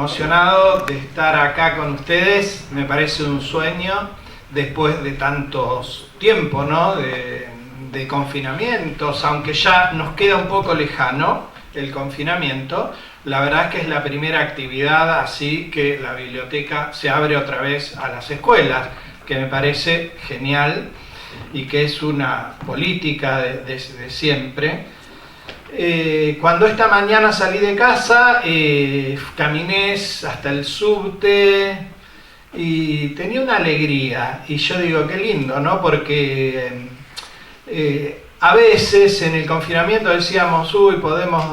emocionado de estar acá con ustedes. Me parece un sueño después de tantos tiempos, ¿no? de confinamientos, aunque ya nos queda un poco lejano el confinamiento. La verdad es que es la primera actividad así que la biblioteca se abre otra vez a las escuelas, que me parece genial y que es una política de siempre. Cuando esta mañana salí de casa, caminé hasta el subte y tenía una alegría, y yo digo, qué lindo, ¿no? Porque a veces en el confinamiento decíamos, uy, podemos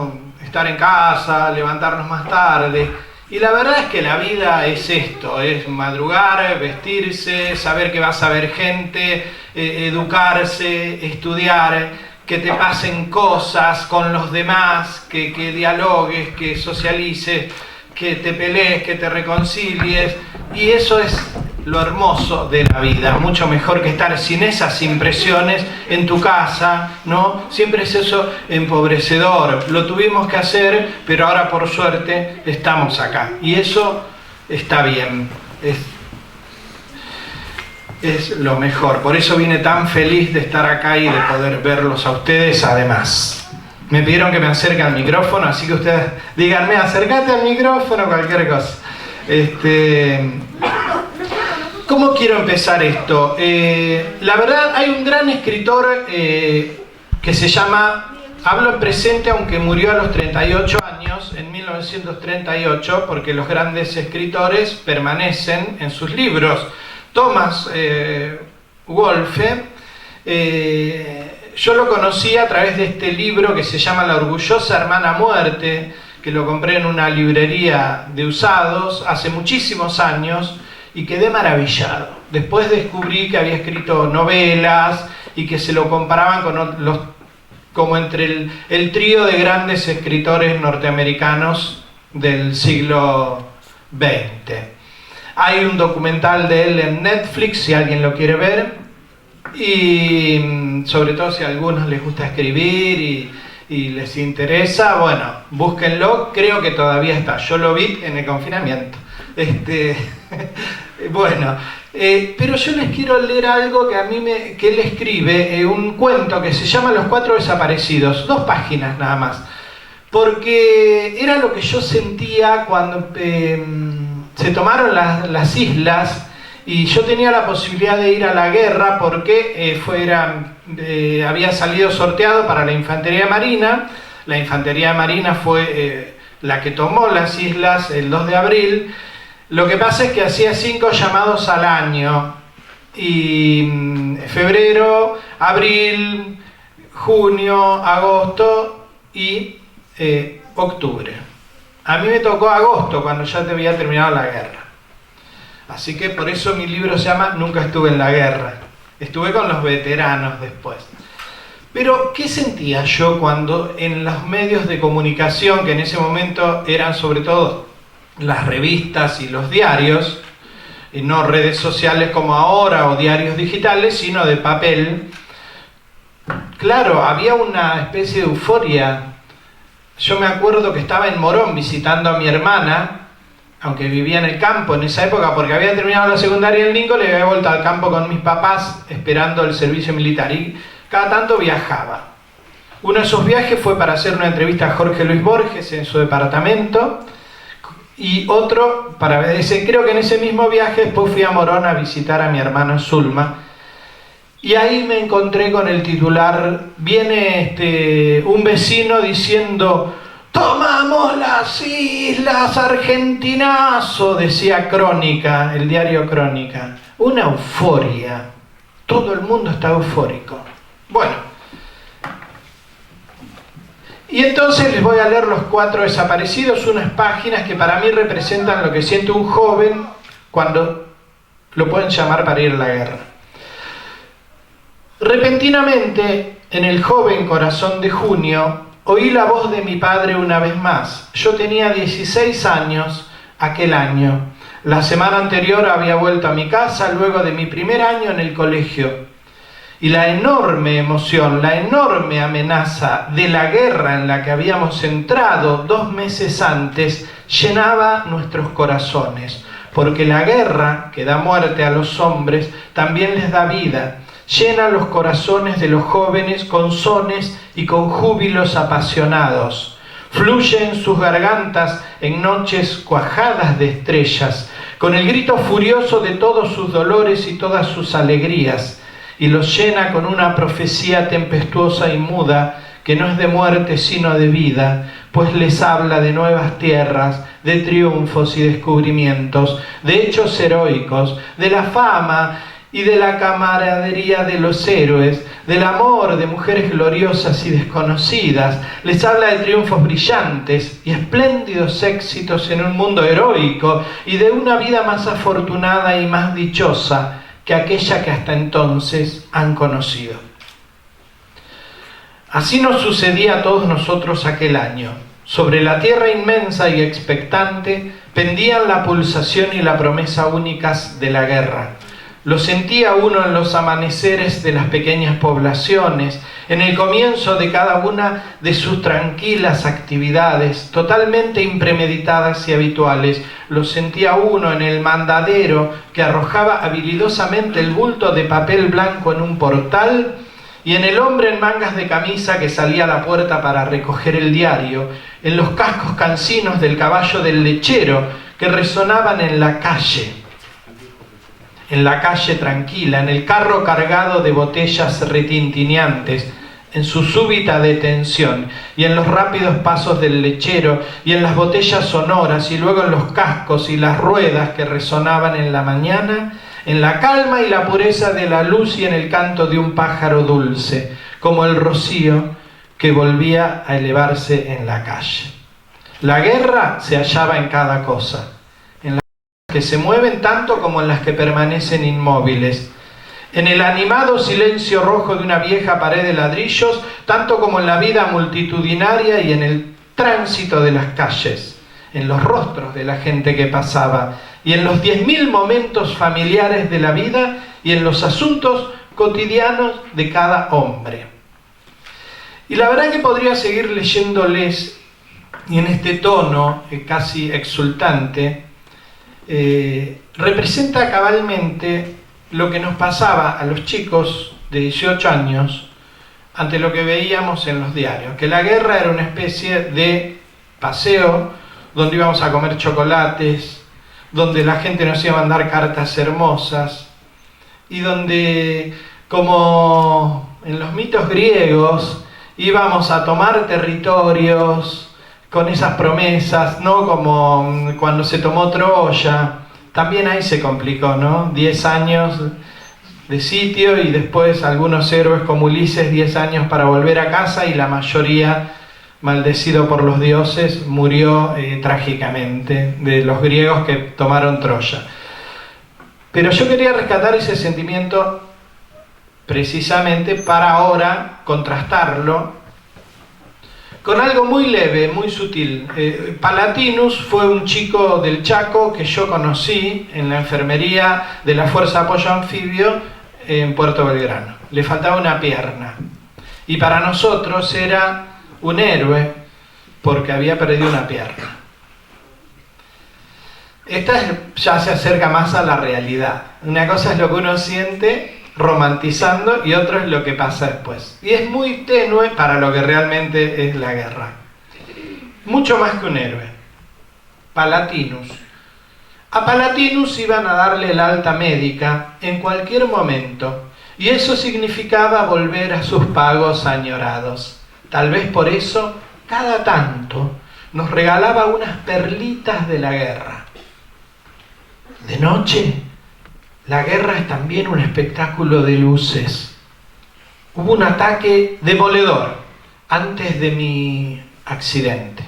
estar en casa, levantarnos más tarde, y la verdad es que la vida es esto, es madrugar, vestirse, saber que vas a ver gente, educarse, estudiar, que te pasen cosas con los demás, que dialogues, que socialices, que te pelees, que te reconcilies, y eso es lo hermoso de la vida, mucho mejor que estar sin esas impresiones en tu casa, ¿no? Siempre es eso empobrecedor, lo tuvimos que hacer, pero ahora por suerte estamos acá, y eso está bien, es lo mejor. Por eso vine tan feliz de estar acá y de poder verlos a ustedes. Además, me pidieron que me acerque al micrófono, así que ustedes díganme, acércate al micrófono, cualquier cosa. ¿Cómo quiero empezar esto? La verdad, hay un gran escritor que se llama, hablo en presente aunque murió a los 38 años, en 1938, porque los grandes escritores permanecen en sus libros. Thomas Wolfe, yo lo conocí a través de este libro que se llama La orgullosa hermana muerte, que lo compré en una librería de usados hace muchísimos años y quedé maravillado. Después descubrí que había escrito novelas y que se lo comparaban con como entre el trío de grandes escritores norteamericanos del siglo XX. Hay un documental de él en Netflix, si alguien lo quiere ver, y sobre todo si a algunos les gusta escribir y les interesa, bueno, búsquenlo, creo que todavía está, yo lo vi en el confinamiento. Bueno, pero yo les quiero leer algo que él escribe, un cuento que se llama Los Cuatro Desaparecidos, 2 páginas nada más, porque era lo que yo sentía cuando se tomaron las islas y yo tenía la posibilidad de ir a la guerra porque había salido sorteado para la Infantería Marina. La Infantería Marina fue la que tomó las islas el 2 de abril. Lo que pasa es que hacía 5 llamados al año, y febrero, abril, junio, agosto y octubre. A mí me tocó agosto, cuando ya te había terminado la guerra. Así que por eso mi libro se llama Nunca estuve en la guerra. Estuve con los veteranos después. Pero, ¿qué sentía yo cuando en los medios de comunicación, que en ese momento eran sobre todo las revistas y los diarios, y no redes sociales como ahora o diarios digitales, sino de papel, claro, había una especie de euforia. Yo me acuerdo que estaba en Morón visitando a mi hermana, aunque vivía en el campo en esa época, porque había terminado la secundaria en Lincoln y había vuelto al campo con mis papás esperando el servicio militar, y cada tanto viajaba. Uno de esos viajes fue para hacer una entrevista a Jorge Luis Borges en su departamento, y otro, creo que en ese mismo viaje después fui a Morón a visitar a mi hermano en Zulma. Y ahí me encontré con el titular, viene un vecino diciendo, ¡tomamos las islas, argentinazo!, decía Crónica, el diario Crónica. Una euforia, todo el mundo está eufórico. Bueno, y entonces les voy a leer Los Cuatro Desaparecidos, unas páginas que para mí representan lo que siente un joven cuando lo pueden llamar para ir a la guerra. Repentinamente, en el joven corazón de junio, oí la voz de mi padre una vez más. Yo tenía 16 años aquel año. La semana anterior había vuelto a mi casa luego de mi primer año en el colegio. y la enorme emoción, la enorme amenaza de la guerra en la que habíamos entrado 2 meses antes llenaba nuestros corazones, porque la guerra que da muerte a los hombres también les da vida, llena los corazones de los jóvenes con sones y con júbilos apasionados, fluye en sus gargantas en noches cuajadas de estrellas, con el grito furioso de todos sus dolores y todas sus alegrías, y los llena con una profecía tempestuosa y muda que no es de muerte sino de vida, pues les habla de nuevas tierras, de triunfos y descubrimientos, de hechos heroicos, de la fama y de la camaradería de los héroes, del amor de mujeres gloriosas y desconocidas. Les habla de triunfos brillantes y espléndidos éxitos en un mundo heroico y de una vida más afortunada y más dichosa que aquella que hasta entonces han conocido. Así nos sucedía a todos nosotros aquel año. Sobre la tierra inmensa y expectante pendían la pulsación y la promesa únicas de la guerra. Lo sentía uno en los amaneceres de las pequeñas poblaciones, en el comienzo de cada una de sus tranquilas actividades, totalmente impremeditadas y habituales. Lo sentía uno en el mandadero que arrojaba habilidosamente el bulto de papel blanco en un portal, y en el hombre en mangas de camisa que salía a la puerta para recoger el diario, en los cascos cansinos del caballo del lechero que resonaban en la calle tranquila, en el carro cargado de botellas retintineantes, en su súbita detención, y en los rápidos pasos del lechero, y en las botellas sonoras, y luego en los cascos y las ruedas que resonaban en la mañana, en la calma y la pureza de la luz y en el canto de un pájaro dulce, como el rocío que volvía a elevarse en la calle. La guerra se hallaba en cada cosa, en las que se mueven tanto como en las que permanecen inmóviles, en el animado silencio rojo de una vieja pared de ladrillos, tanto como en la vida multitudinaria y en el tránsito de las calles, en los rostros de la gente que pasaba, y en los 10.000 momentos familiares de la vida y en los asuntos cotidianos de cada hombre. Y la verdad que podría seguir leyéndoles, y en este tono casi exultante, representa cabalmente lo que nos pasaba a los chicos de 18 años ante lo que veíamos en los diarios, que la guerra era una especie de paseo donde íbamos a comer chocolates, donde la gente nos iba a mandar cartas hermosas y donde, como en los mitos griegos, íbamos a tomar territorios con esas promesas, no como cuando se tomó Troya. También ahí se complicó, ¿no? 10 años de sitio y después algunos héroes como Ulises 10 años para volver a casa y la mayoría, maldecido por los dioses, murió trágicamente, de los griegos que tomaron Troya. Pero yo quería rescatar ese sentimiento precisamente para ahora contrastarlo con algo muy leve, muy sutil. Palatinus fue un chico del Chaco que yo conocí en la enfermería de la Fuerza de Apoyo Anfibio en Puerto Belgrano. Le faltaba una pierna. Y para nosotros era un héroe porque había perdido una pierna. Esta ya se acerca más a la realidad. Una cosa es lo que uno siente romantizando y otro es lo que pasa después. Y es muy tenue para lo que realmente es la guerra. Mucho más que un héroe. Palatinus. A Palatinus iban a darle el alta médica en cualquier momento y eso significaba volver a sus pagos añorados. Tal vez por eso, cada tanto, nos regalaba unas perlitas de la guerra. De noche, la guerra es también un espectáculo de luces. Hubo un ataque demoledor antes de mi accidente.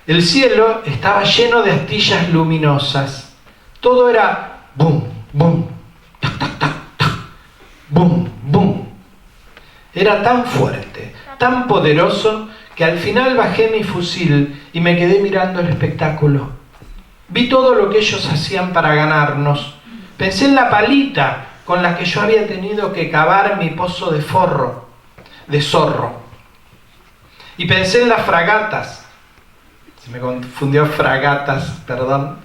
El cielo estaba lleno de astillas luminosas. Todo era boom, boom, tac, tac, tac, tac, boom, boom. Era tan fuerte, tan poderoso, que al final bajé mi fusil y me quedé mirando el espectáculo. Vi todo lo que ellos hacían para ganarnos. Pensé en la palita con la que yo había tenido que cavar mi pozo de zorro. Y pensé en las fragatas, se me confundió fragatas, perdón.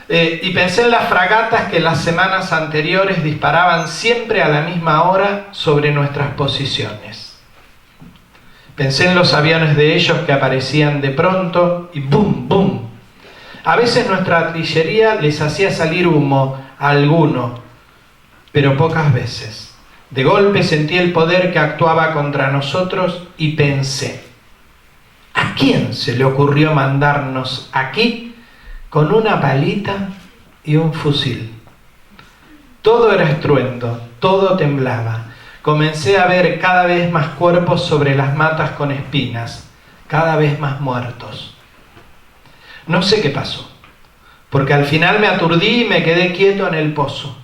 Y pensé en las fragatas que las semanas anteriores disparaban siempre a la misma hora sobre nuestras posiciones. Pensé en los aviones de ellos que aparecían de pronto y ¡bum, bum! A veces nuestra artillería les hacía salir humo a alguno, pero pocas veces. De golpe sentí el poder que actuaba contra nosotros y pensé: ¿a quién se le ocurrió mandarnos aquí con una palita y un fusil? Todo era estruendo, todo temblaba. Comencé a ver cada vez más cuerpos sobre las matas con espinas, cada vez más muertos. No sé qué pasó, porque al final me aturdí y me quedé quieto en el pozo.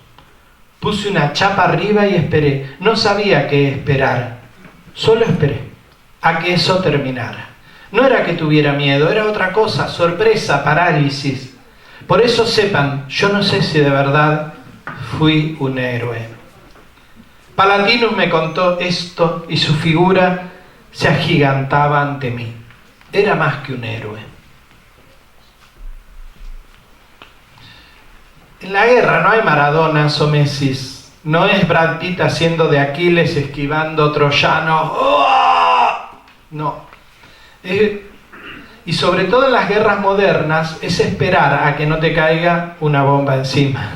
Puse una chapa arriba y esperé. No sabía qué esperar, solo esperé a que eso terminara. No era que tuviera miedo, era otra cosa, sorpresa, parálisis. Por eso sepan, yo no sé si de verdad fui un héroe. Palatinus me contó esto y su figura se agigantaba ante mí. Era más que un héroe. En la guerra no hay Maradonas o Messis. No es Brad Pitt haciendo de Aquiles esquivando troyanos. ¡Oh! No. Y sobre todo en las guerras modernas es esperar a que no te caiga una bomba encima.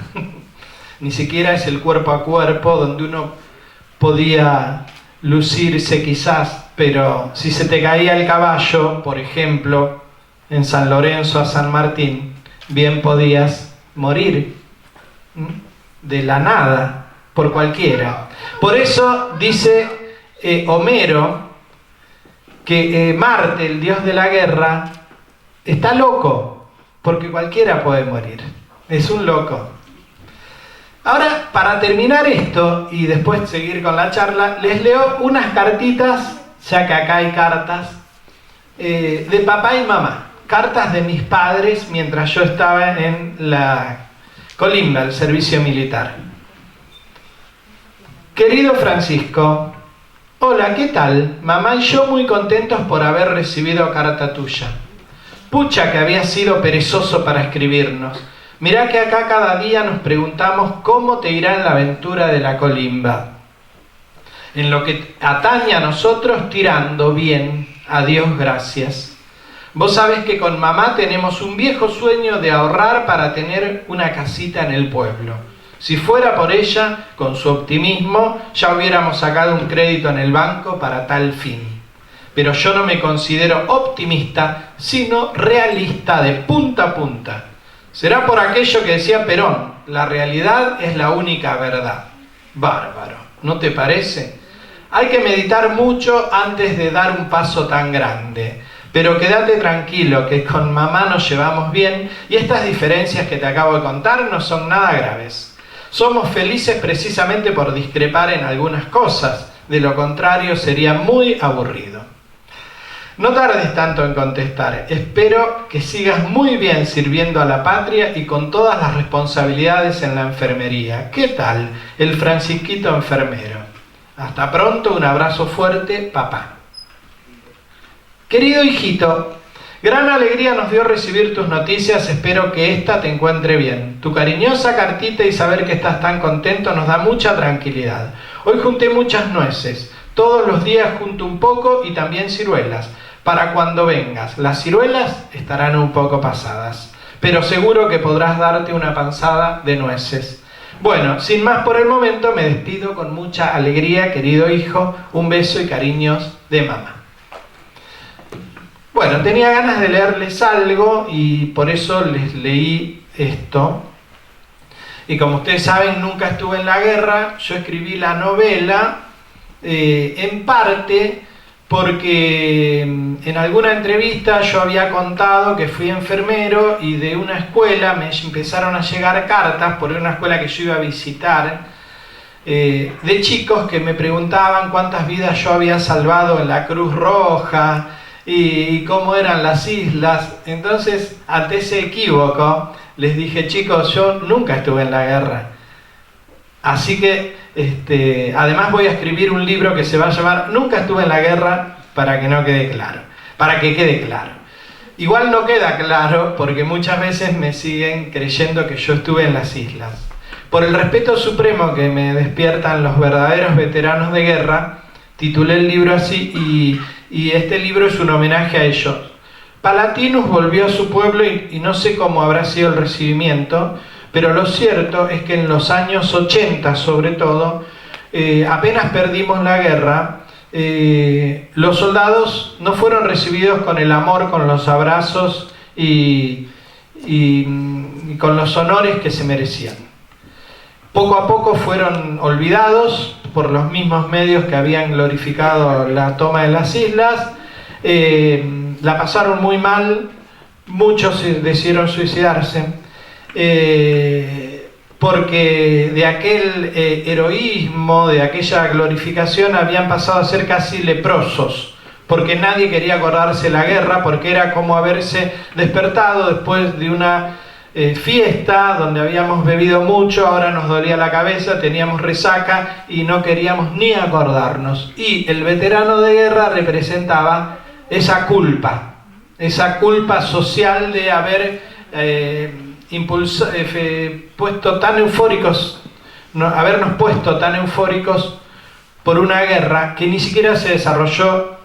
Ni siquiera es el cuerpo a cuerpo donde uno podía lucirse quizás, pero si se te caía el caballo, por ejemplo, en San Lorenzo a San Martín, bien podías morir de la nada, por cualquiera. Por eso dice Homero que Marte, el dios de la guerra, está loco, porque cualquiera puede morir. Es un loco. Ahora, para terminar esto y después seguir con la charla, les leo unas cartitas, ya que acá hay cartas, de papá y mamá. Cartas de mis padres mientras yo estaba en la Colimba, el servicio militar. Querido Francisco, hola, ¿qué tal? Mamá y yo muy contentos por haber recibido carta tuya. Pucha que había sido perezoso para escribirnos. Mirá que acá cada día nos preguntamos cómo te irá en la aventura de la Colimba. En lo que atañe a nosotros, tirando bien, a Dios gracias. Vos sabés que con mamá tenemos un viejo sueño de ahorrar para tener una casita en el pueblo. Si fuera por ella, con su optimismo, ya hubiéramos sacado un crédito en el banco para tal fin. Pero yo no me considero optimista, sino realista de punta a punta. Será por aquello que decía Perón: la realidad es la única verdad. Bárbaro, ¿no te parece? Hay que meditar mucho antes de dar un paso tan grande. Pero quédate tranquilo que con mamá nos llevamos bien y estas diferencias que te acabo de contar no son nada graves. Somos felices precisamente por discrepar en algunas cosas, de lo contrario sería muy aburrido. No tardes tanto en contestar, espero que sigas muy bien sirviendo a la patria y con todas las responsabilidades en la enfermería. ¿Qué tal, el Francisquito enfermero? Hasta pronto, un abrazo fuerte, papá. Querido hijito, gran alegría nos dio recibir tus noticias, espero que esta te encuentre bien. Tu cariñosa cartita y saber que estás tan contento nos da mucha tranquilidad. Hoy junté muchas nueces, todos los días junto un poco y también ciruelas. Para cuando vengas, las ciruelas estarán un poco pasadas, pero seguro que podrás darte una panzada de nueces. Bueno, sin más por el momento, me despido con mucha alegría, querido hijo. Un beso y cariños de mamá. Bueno, tenía ganas de leerles algo y por eso les leí esto. Y como ustedes saben, nunca estuve en la guerra. Yo escribí la novela en parte porque en alguna entrevista yo había contado que fui enfermero y de una escuela me empezaron a llegar cartas por una escuela que yo iba a visitar, de chicos que me preguntaban cuántas vidas yo había salvado en la Cruz Roja y cómo eran las islas. Entonces, ante ese equívoco, les dije: chicos, yo nunca estuve en la guerra. Así que, además voy a escribir un libro que se va a llamar Nunca estuve en la guerra, para que no quede claro, para que quede claro. Igual no queda claro porque muchas veces me siguen creyendo que yo estuve en las islas. Por el respeto supremo que me despiertan los verdaderos veteranos de guerra, titulé el libro así y este libro es un homenaje a ellos. Palatinus volvió a su pueblo y no sé cómo habrá sido el recibimiento, pero lo cierto es que en los años 80 sobre todo, apenas perdimos la guerra, los soldados no fueron recibidos con el amor, con los abrazos y con los honores que se merecían. Poco a poco fueron olvidados por los mismos medios que habían glorificado la toma de las islas, la pasaron muy mal, muchos decidieron suicidarse, porque de aquel heroísmo, de aquella glorificación habían pasado a ser casi leprosos, porque nadie quería acordarse de la guerra, porque era como haberse despertado después de una fiesta donde habíamos bebido mucho, ahora nos dolía la cabeza, teníamos resaca y no queríamos ni acordarnos. Y el veterano de guerra representaba esa culpa social de haber puesto tan eufóricos, habernos puesto tan eufóricos por una guerra que ni siquiera se desarrolló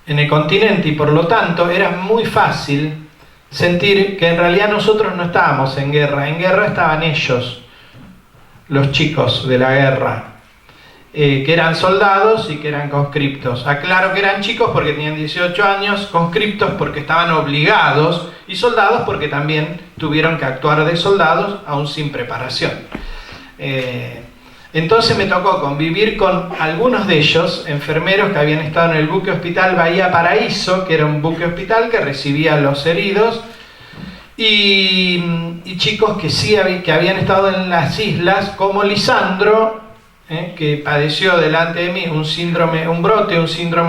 en el continente y por lo tanto era muy fácil sentir que en realidad nosotros no estábamos en guerra estaban ellos, los chicos de la guerra, que eran soldados y que eran conscriptos. Aclaro que eran chicos porque tenían 18 años, conscriptos porque estaban obligados y soldados porque también tuvieron que actuar de soldados aún sin preparación. Entonces me tocó convivir con algunos de ellos, enfermeros que habían estado en el buque hospital Bahía Paraíso, que era un buque hospital que recibía a los heridos, y chicos que sí que habían estado en las islas, como Lisandro, que padeció delante de mí un síndrome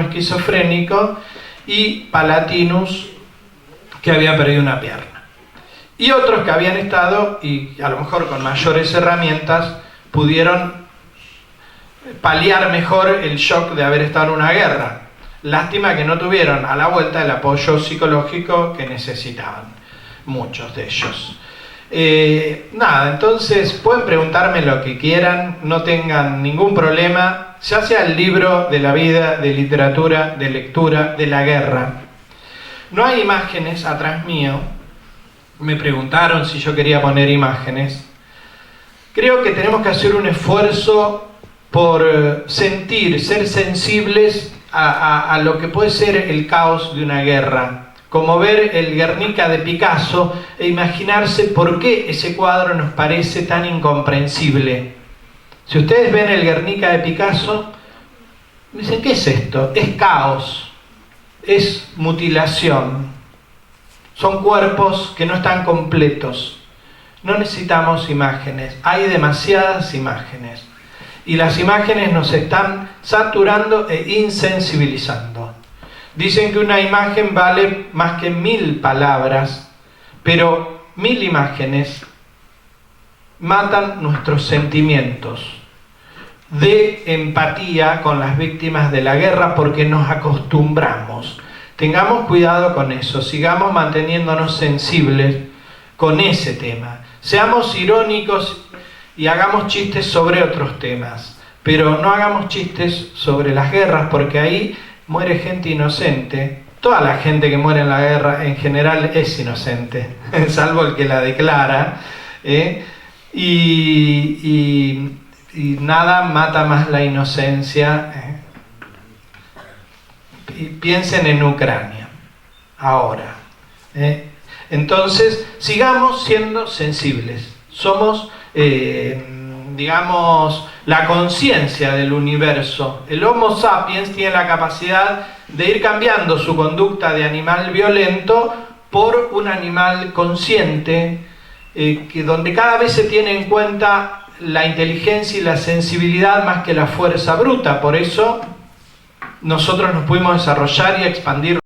esquizofrénico, y Palatinus, que había perdido una pierna. Y otros que habían estado, y a lo mejor con mayores herramientas, pudieron paliar mejor el shock de haber estado en una guerra. Lástima que no tuvieron a la vuelta el apoyo psicológico que necesitaban, muchos de ellos. Nada, entonces pueden preguntarme lo que quieran, no tengan ningún problema, ya sea el libro de la vida, de literatura, de lectura, de la guerra. No hay imágenes atrás mío, me preguntaron si yo quería poner imágenes. Creo que tenemos que hacer un esfuerzo por sentir, ser sensibles a lo que puede ser el caos de una guerra. Como ver el Guernica de Picasso e imaginarse por qué ese cuadro nos parece tan incomprensible. Si ustedes ven el Guernica de Picasso, dicen, ¿qué es esto? Es caos, es mutilación, son cuerpos que no están completos. No necesitamos imágenes, hay demasiadas imágenes. Y las imágenes nos están saturando e insensibilizando. Dicen que una imagen vale más que 1000 palabras, pero 1000 imágenes matan nuestros sentimientos de empatía con las víctimas de la guerra porque nos acostumbramos. Tengamos cuidado con eso, sigamos manteniéndonos sensibles con ese tema. Seamos irónicos y hagamos chistes sobre otros temas, pero no hagamos chistes sobre las guerras porque ahí muere gente inocente. Toda la gente que muere en la guerra en general es inocente, salvo el que la declara, y nada mata más la inocencia. Piensen en Ucrania, ahora. Entonces, sigamos siendo sensibles. Somos, digamos, la conciencia del universo. El Homo sapiens tiene la capacidad de ir cambiando su conducta de animal violento por un animal consciente, donde cada vez se tiene en cuenta la inteligencia y la sensibilidad más que la fuerza bruta. Por eso nosotros nos pudimos desarrollar y expandir los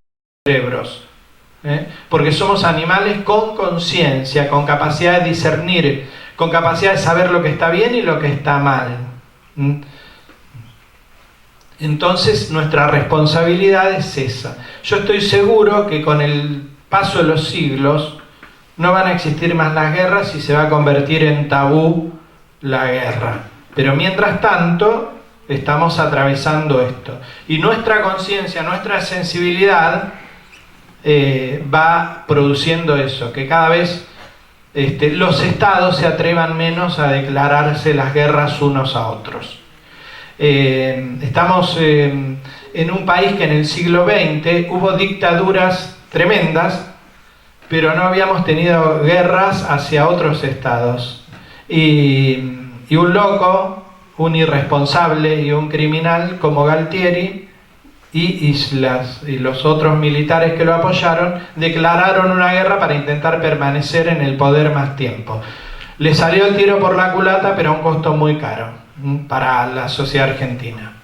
cerebros, porque somos animales con conciencia, con capacidad de discernir, con capacidad de saber lo que está bien y lo que está mal. Entonces nuestra responsabilidad es esa. Yo estoy seguro que con el paso de los siglos no van a existir más las guerras y se va a convertir en tabú la guerra. Pero mientras tanto estamos atravesando esto. Y nuestra conciencia, nuestra sensibilidad va produciendo eso, que cada vez los estados se atrevan menos a declararse las guerras unos a otros. Estamos en un país que en el siglo XX hubo dictaduras tremendas, pero no habíamos tenido guerras hacia otros estados. Y un loco, un irresponsable y un criminal como Galtieri y los otros militares que lo apoyaron declararon una guerra para intentar permanecer en el poder más tiempo. Le salió el tiro por la culata, pero a un costo muy caro para la sociedad argentina.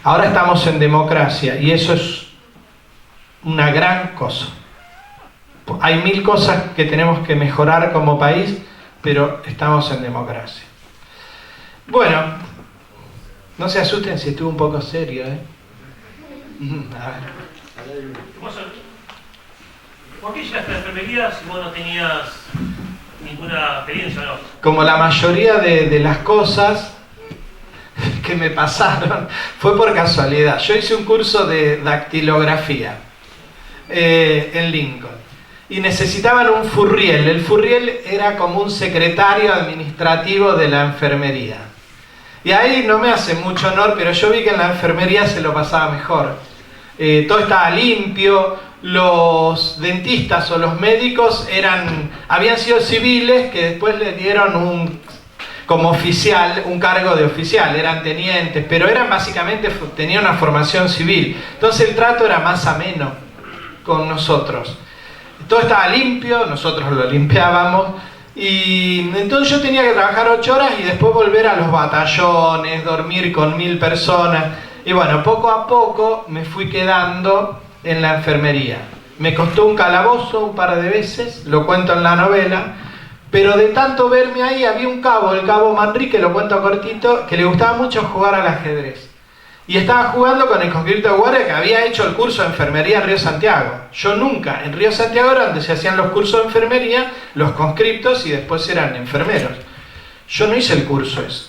Ahora estamos en democracia y eso es una gran cosa. Hay 1000 cosas que tenemos que mejorar como país, pero estamos en democracia. Bueno, no se asusten si estuvo un poco serio, ¿eh? A ver. ¿Por qué llegaste a la enfermería si vos no tenías ninguna experiencia, no? Como la mayoría de las cosas que me pasaron, fue por casualidad. Yo hice un curso de dactilografía en Lincoln y necesitaban un furriel. El furriel era como un secretario administrativo de la enfermería. Y ahí no me hace mucho honor, pero yo vi que en la enfermería se lo pasaba mejor. Todo estaba limpio, los dentistas o los médicos habían sido civiles que después le dieron como oficial, un cargo de oficial, eran tenientes, pero tenían una formación civil. Entonces el trato era más ameno con nosotros. Todo estaba limpio, nosotros lo limpiábamos. Y entonces yo tenía que trabajar 8 horas y después volver a los batallones, dormir con 1000 personas. Y bueno, poco a poco me fui quedando en la enfermería. Me costó un calabozo un par de veces, lo cuento en la novela, pero de tanto verme ahí había un cabo, el cabo Manrique, lo cuento cortito, que le gustaba mucho jugar al ajedrez. Y estaba jugando con el conscripto de guardia que había hecho el curso de enfermería en Río Santiago. Yo nunca. En Río Santiago era donde se hacían los cursos de enfermería, los conscriptos y después eran enfermeros. Yo no hice el curso ese.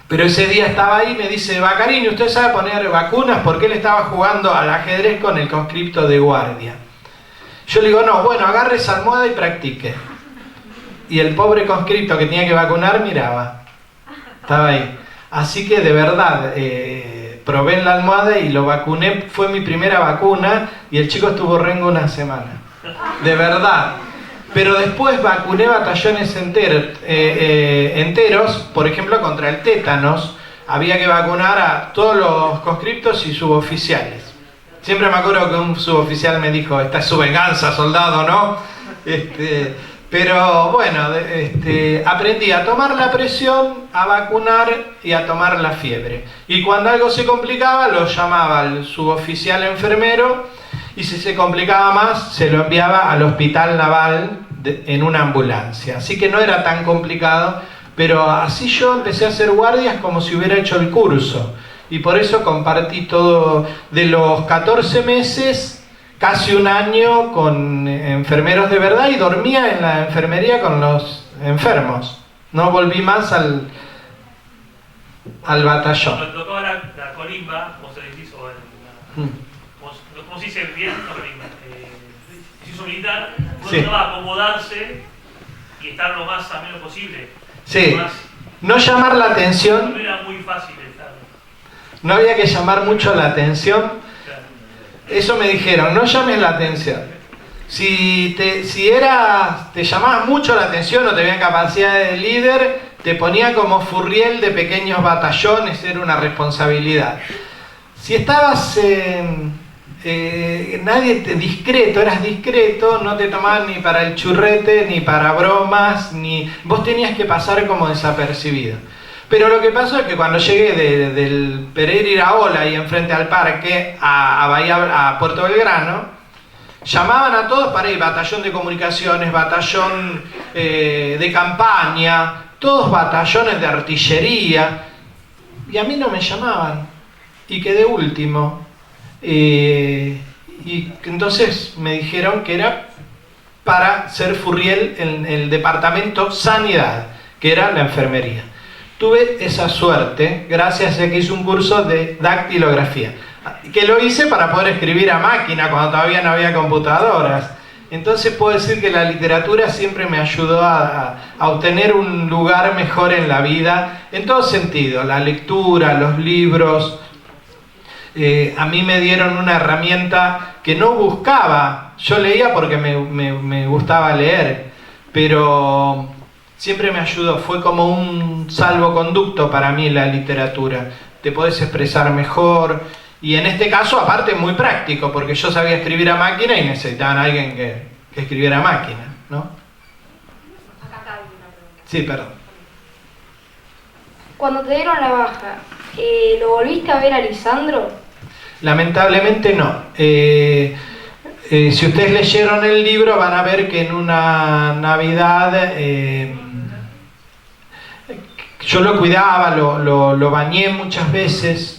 Pero ese día estaba ahí y me dice, Baccarini, ¿usted sabe poner vacunas? Porque él estaba jugando al ajedrez con el conscripto de guardia. Yo le digo, no, bueno, agarre esa almohada y practique. Y el pobre conscripto que tenía que vacunar miraba. Estaba ahí. Así que de verdad, probé en la almohada y lo vacuné, fue mi primera vacuna y el chico estuvo rengo una semana. De verdad. Pero después vacuné batallones enteros, por ejemplo contra el tétanos, había que vacunar a todos los conscriptos y suboficiales. Siempre me acuerdo que un suboficial me dijo, esta es su venganza, soldado, ¿no? Pero bueno, aprendí a tomar la presión, a vacunar y a tomar la fiebre. Y cuando algo se complicaba, lo llamaba al suboficial enfermero y si se complicaba más, se lo enviaba al hospital naval en una ambulancia. Así que no era tan complicado, pero así yo empecé a hacer guardias como si hubiera hecho el curso. Y por eso compartí todo de los 14 meses... Casi un año con enfermeros de verdad y dormía en la enfermería con los enfermos. No volví más al batallón. Cuando tocaba la colimba, como se les hizo, como se dice bien, no colimba, se hizo militar, uno trataba de acomodarse y estar lo más ameno posible. Sí, no llamar la atención. No era muy fácil estar. No había que llamar mucho la atención. Eso me dijeron, no llames la atención. Si te llamabas mucho la atención o te veían capacidad de líder, te ponía como furriel de pequeños batallones, era una responsabilidad. Si estabas discreto, eras discreto, no te tomaban ni para el churrete, ni para bromas, vos tenías que pasar como desapercibido. Pero lo que pasó es que cuando llegué del Pereira Iraola y enfrente al parque a Puerto Belgrano, llamaban a todos para ir, batallón de comunicaciones, batallón de campaña, todos batallones de artillería, y a mí no me llamaban, y quedé último. Y entonces me dijeron que era para ser furriel en el departamento sanidad, que era la enfermería. Tuve esa suerte gracias a que hice un curso de dactilografía, que lo hice para poder escribir a máquina cuando todavía no había computadoras. Entonces puedo decir que la literatura siempre me ayudó a obtener un lugar mejor en la vida, en todo sentido, la lectura, los libros. A mí me dieron una herramienta que no buscaba. Yo leía porque me gustaba leer, pero siempre me ayudó. Fue como un salvoconducto para mí la literatura. Te podés expresar mejor, y en este caso aparte muy práctico, porque yo sabía escribir a máquina y necesitaban a alguien que escribiera a máquina, ¿no? Acá hay una pregunta. Sí, perdón. Cuando te dieron la baja, ¿lo volviste a ver a Lisandro? Lamentablemente no. Si ustedes leyeron el libro van a ver que en una Navidad yo lo cuidaba, lo bañé muchas veces,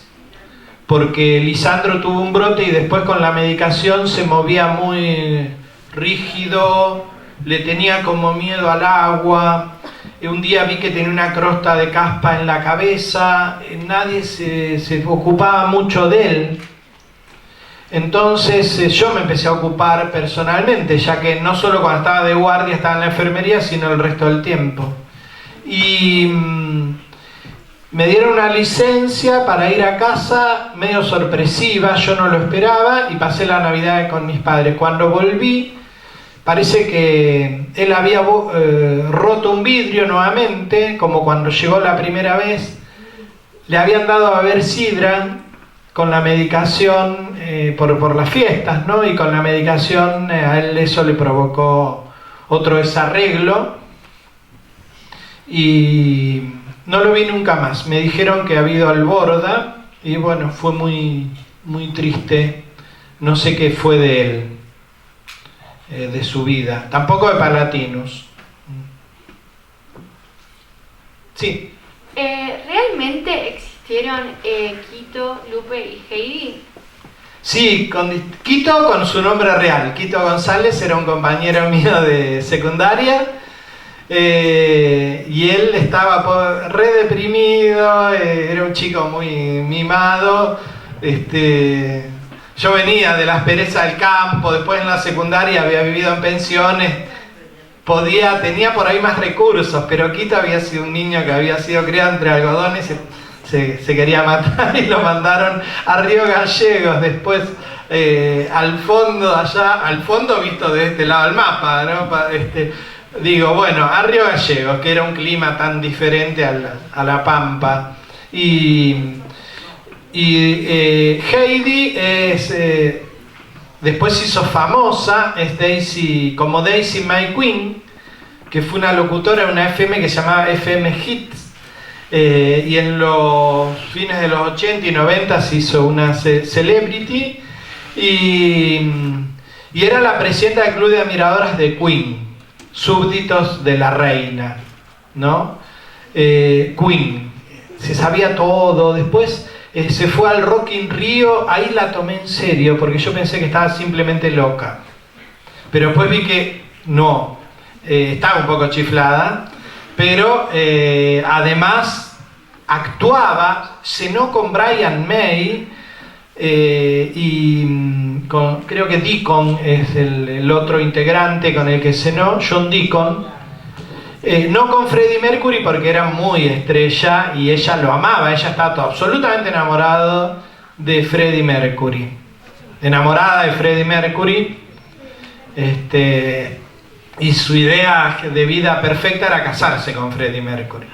porque Lisandro tuvo un brote y después con la medicación se movía muy rígido, le tenía como miedo al agua. Un día vi que tenía una crosta de caspa en la cabeza, nadie se ocupaba mucho de él. Entonces yo me empecé a ocupar personalmente, ya que no solo cuando estaba de guardia estaba en la enfermería, sino el resto del tiempo. Y me dieron una licencia para ir a casa, medio sorpresiva, yo no lo esperaba, y pasé la Navidad con mis padres. Cuando volví, parece que él había roto un vidrio nuevamente, como cuando llegó la primera vez. Le habían dado a beber sidra con la medicación por las fiestas, ¿no? Y con la medicación a él eso le provocó otro desarreglo. Y no lo vi nunca más. Me dijeron que había ido al Borda y bueno, fue muy, muy triste. No sé qué fue de él, de su vida. Tampoco de Palatinus. Sí. ¿Realmente existieron Quito, Lupe y Heidi? Sí, Quito con su nombre real. Quito González era un compañero mío de secundaria. Y él estaba re deprimido, era un chico muy mimado. Yo venía de las perezas del campo, después en la secundaria había vivido en pensiones, tenía por ahí más recursos, pero Quito había sido un niño que había sido criado entre algodones, se quería matar y lo mandaron a Río Gallegos, después al fondo allá, al fondo visto de este lado del mapa, ¿no? Digo, bueno, a Río Gallegos, que era un clima tan diferente a la Pampa. Y Heidi después se hizo famosa, es Daisy, como Daisy My Queen, que fue una locutora de una FM que se llamaba FM Hits. Y en los fines de los 80 y 90 se hizo una celebrity. Y era la presidenta del club de admiradoras de Queen, súbditos de la reina, ¿no? Queen, se sabía todo. Después se fue al Rock in Rio, ahí la tomé en serio, porque yo pensé que estaba simplemente loca. Pero después vi que no, estaba un poco chiflada, pero además actuaba, cenó con Brian May, creo que Deacon es el otro integrante con el que cenó, John Deacon, no con Freddie Mercury porque era muy estrella y ella lo amaba, ella estaba absolutamente enamorada de Freddie Mercury, y su idea de vida perfecta era casarse con Freddie Mercury.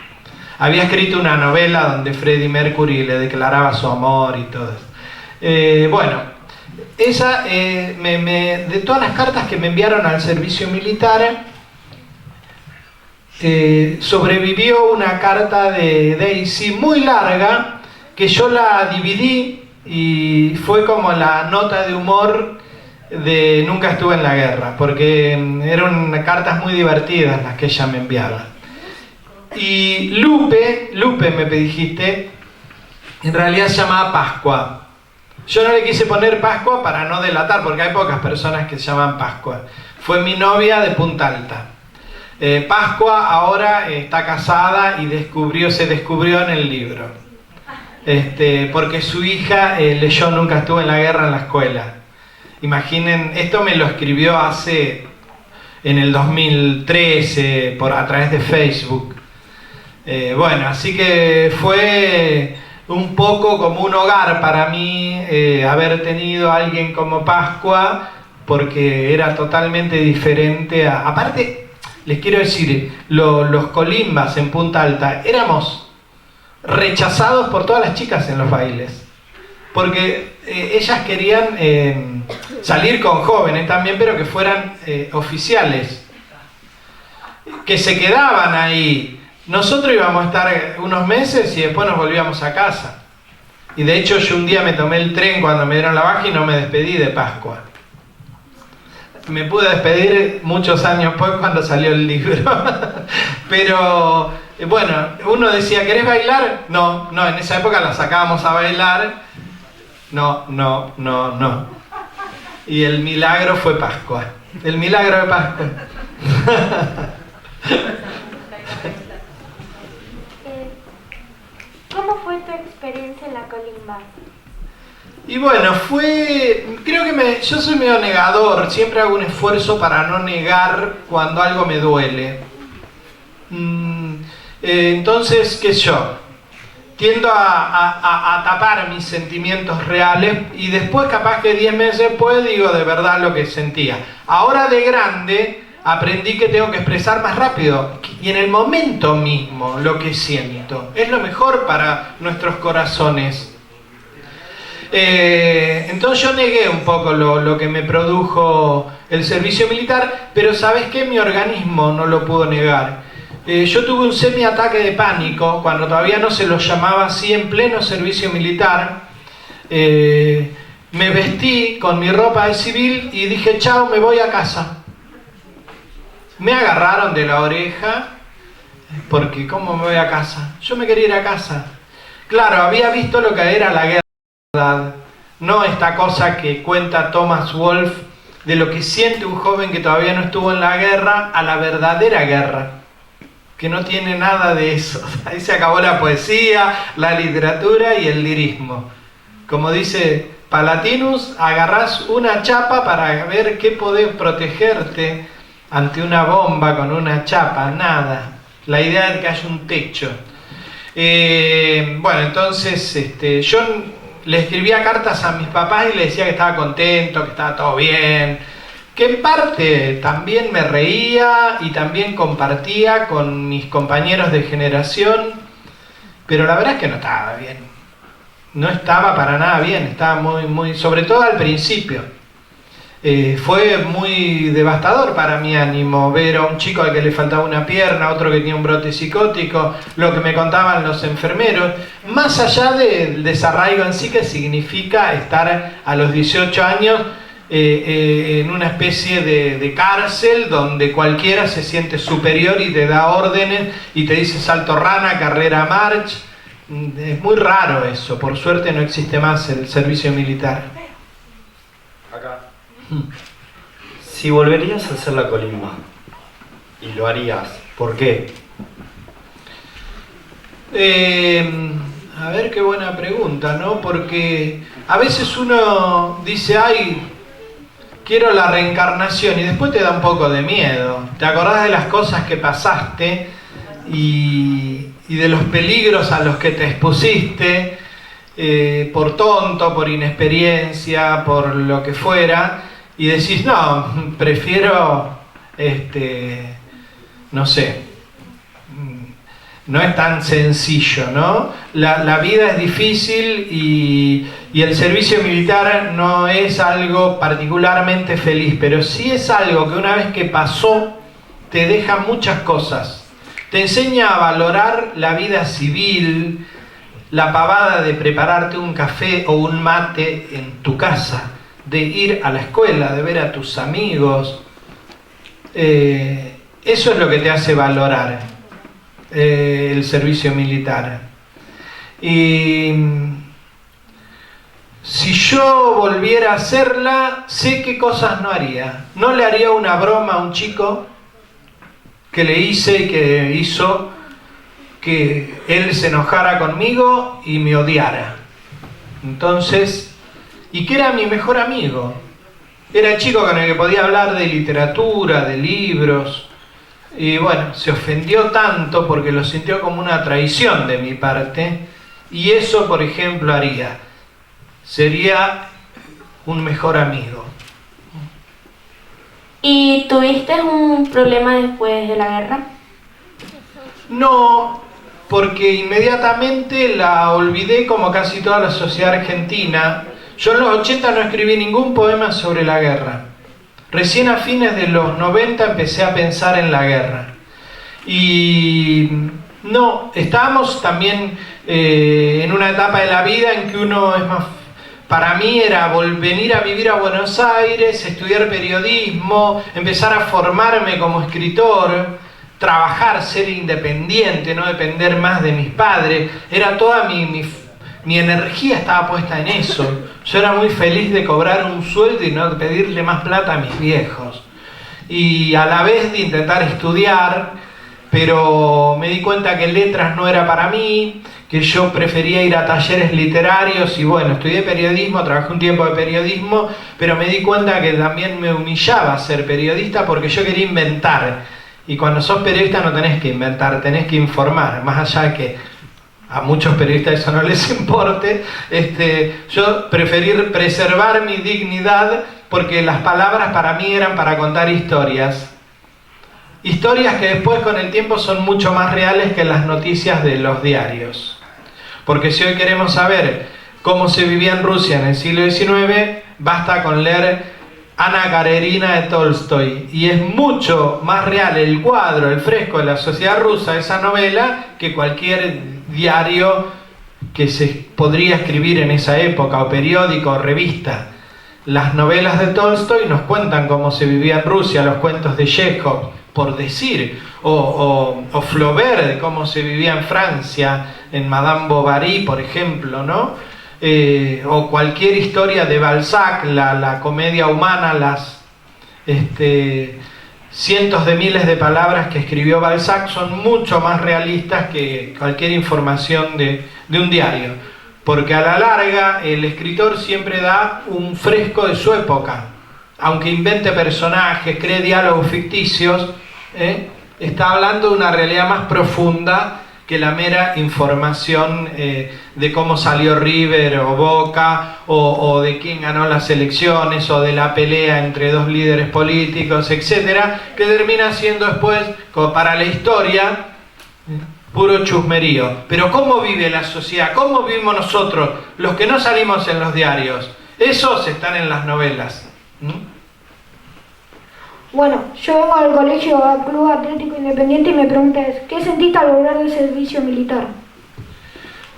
Había escrito una novela donde Freddie Mercury le declaraba su amor y todo eso. Bueno, esa, de todas las cartas que me enviaron al servicio militar, sobrevivió una carta de Daisy muy larga, que yo la dividí y fue como la nota de humor de Nunca estuve en la guerra, porque eran cartas muy divertidas las que ella me enviaba. Y Lupe me dijiste, en realidad se llamaba Pascua. Yo no le quise poner Pascua para no delatar, porque hay pocas personas que se llaman Pascua. Fue mi novia de Punta Alta. Pascua ahora está casada y se descubrió en el libro. Porque su hija leyó Nunca estuve en la guerra en la escuela. Imaginen, esto me lo escribió en el 2013 a través de Facebook. Bueno, así que fue un poco como un hogar para mí haber tenido a alguien como Pascua, porque era totalmente diferente aparte, les quiero decir, los colimbas en Punta Alta éramos rechazados por todas las chicas en los bailes, porque ellas querían salir con jóvenes también, pero que fueran oficiales, que se quedaban ahí. Nosotros íbamos a estar unos meses y después nos volvíamos a casa. Y de hecho yo un día me tomé el tren cuando me dieron la baja y no me despedí de Pascua. Me pude despedir muchos años después cuando salió el libro. Pero bueno, uno decía, ¿querés bailar? No, en esa época la sacábamos a bailar. No. Y el milagro fue Pascua. El milagro de Pascua. ¿Cómo fue tu experiencia en la colimba? Y bueno, creo que yo soy medio negador, siempre hago un esfuerzo para no negar cuando algo me duele. Entonces, qué sé yo, tiendo a tapar mis sentimientos reales y después, capaz que 10 meses después, digo de verdad lo que sentía. Ahora de grande aprendí que tengo que expresar más rápido y en el momento mismo lo que siento. Es lo mejor para nuestros corazones. Entonces yo negué un poco lo que me produjo el servicio militar, pero ¿sabes qué? Mi organismo no lo pudo negar. Yo tuve un semi-ataque de pánico cuando todavía no se lo llamaba así, en pleno servicio militar. Me vestí con mi ropa de civil y dije, chao, me voy a casa. Me agarraron de la oreja, porque ¿cómo me voy a casa? Yo me quería ir a casa. Claro, había visto lo que era la guerra, no esta cosa que cuenta Thomas Wolfe de lo que siente un joven que todavía no estuvo en la guerra a la verdadera guerra, que no tiene nada de eso. Ahí se acabó la poesía, la literatura y el lirismo. Como dice Palatinus, agarrás una chapa para ver qué podés protegerte ante una bomba con una chapa, nada. La idea es que haya un techo. Bueno, entonces yo le escribía cartas a mis papás y les decía que estaba contento, que estaba todo bien, que en parte también me reía y también compartía con mis compañeros de generación, pero la verdad es que no estaba bien. No estaba para nada bien, estaba muy, sobre todo al principio. Fue muy devastador para mi ánimo ver a un chico al que le faltaba una pierna, otro que tenía un brote psicótico, lo que me contaban los enfermeros, más allá del desarraigo en sí que significa estar a los 18 años en una especie de cárcel donde cualquiera se siente superior y te da órdenes y te dice salto rana, carrera march. Es muy raro eso, por suerte no existe más el servicio militar. Acá. Si volverías a hacer la colimba, y lo harías, ¿por qué? A ver, qué buena pregunta, ¿no? Porque a veces uno dice, ay, quiero la reencarnación, y después te da un poco de miedo. Te acordás de las cosas que pasaste y de los peligros a los que te expusiste, por tonto, por inexperiencia, por lo que fuera, y decís, no, prefiero, no sé, no es tan sencillo, ¿no? La vida es difícil y el servicio militar no es algo particularmente feliz, pero sí es algo que una vez que pasó te deja muchas cosas. Te enseña a valorar la vida civil, la pavada de prepararte un café o un mate en tu casa, de ir a la escuela, de ver a tus amigos. Eso es lo que te hace valorar el servicio militar. Y si yo volviera a hacerla, sé qué cosas no haría. No le haría una broma a un chico que le hice y que hizo que él se enojara conmigo y me odiara. Entonces, y que era mi mejor amigo. Era el chico con el que podía hablar de literatura, de libros. Y bueno, se ofendió tanto porque lo sintió como una traición de mi parte. Y eso, por ejemplo, haría. Sería un mejor amigo. ¿Y tuviste un problema después de la guerra? No, porque inmediatamente la olvidé como casi toda la sociedad argentina. Yo en los 80 no escribí ningún poema sobre la guerra. Recién a fines de los 90 empecé a pensar en la guerra. Y no, estábamos también en una etapa de la vida en que uno es más... Para mí era venir a vivir a Buenos Aires, estudiar periodismo, empezar a formarme como escritor, trabajar, ser independiente, no depender más de mis padres. Era toda mi energía estaba puesta en eso. Yo era muy feliz de cobrar un sueldo y no pedirle más plata a mis viejos. Y a la vez de intentar estudiar, pero me di cuenta que letras no era para mí, que yo prefería ir a talleres literarios y bueno, estudié periodismo, trabajé un tiempo de periodismo, pero me di cuenta que también me humillaba ser periodista porque yo quería inventar. Y cuando sos periodista no tenés que inventar, tenés que informar, más allá de que a muchos periodistas eso no les importe. Yo preferí preservar mi dignidad porque las palabras para mí eran para contar historias. Historias que después con el tiempo son mucho más reales que las noticias de los diarios. Porque si hoy queremos saber cómo se vivía en Rusia en el siglo XIX, basta con leer Ana Karenina de Tolstoy. Y es mucho más real el cuadro, el fresco de la sociedad rusa, esa novela, que cualquier diario que se podría escribir en esa época, o periódico, o revista. Las novelas de Tolstoy nos cuentan cómo se vivía en Rusia, los cuentos de Chekhov, por decir, o Flaubert, de cómo se vivía en Francia, en Madame Bovary, por ejemplo, ¿no? O cualquier historia de Balzac, la comedia humana, las cientos de miles de palabras que escribió Balzac son mucho más realistas que cualquier información de un diario. Porque a la larga el escritor siempre da un fresco de su época. Aunque invente personajes, cree diálogos ficticios, está hablando de una realidad más profunda que la mera información de cómo salió River o Boca, o de quién ganó las elecciones, o de la pelea entre dos líderes políticos, etcétera, que termina siendo después, como para la historia, puro chusmerío. Pero ¿cómo vive la sociedad? ¿Cómo vivimos nosotros, los que no salimos en los diarios? Esos están en las novelas. Bueno, yo vengo al colegio, al Club Atlético Independiente, y mi pregunta es, ¿qué sentiste al volver del servicio militar?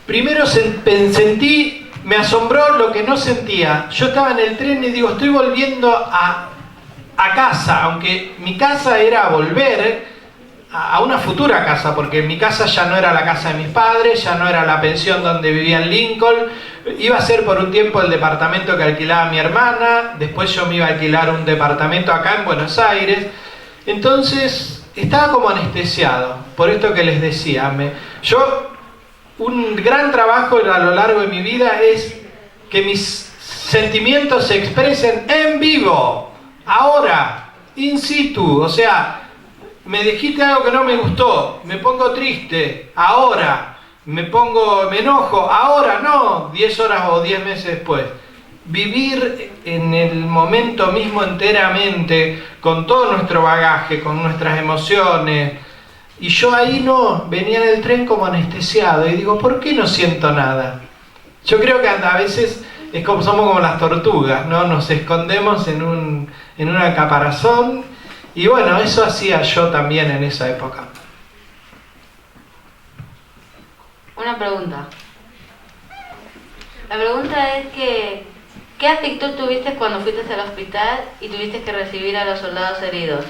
Primero me asombró lo que no sentía. Yo estaba en el tren y digo, estoy volviendo a casa, aunque mi casa era volver a una futura casa, porque mi casa ya no era la casa de mis padres, ya no era la pensión donde vivía en Lincoln, iba a ser por un tiempo el departamento que alquilaba mi hermana, después yo me iba a alquilar un departamento acá en Buenos Aires. Entonces estaba como anestesiado, por esto que les decía. Un gran trabajo a lo largo de mi vida es que mis sentimientos se expresen en vivo, ahora, in situ. O sea, me dijiste algo que no me gustó, me pongo triste, ahora. Me enojo, ahora no, 10 horas o 10 meses después. Vivir en el momento mismo enteramente, con todo nuestro bagaje, con nuestras emociones. Y yo ahí no, venía en el tren como anestesiado y digo, ¿por qué no siento nada? Yo creo que a veces somos como las tortugas, ¿no? Nos escondemos en una caparazón, y bueno, eso hacía yo también en esa época. Una pregunta. La pregunta es que ¿Qué actitud tuviste cuando fuiste al hospital y tuviste que recibir a los soldados heridos?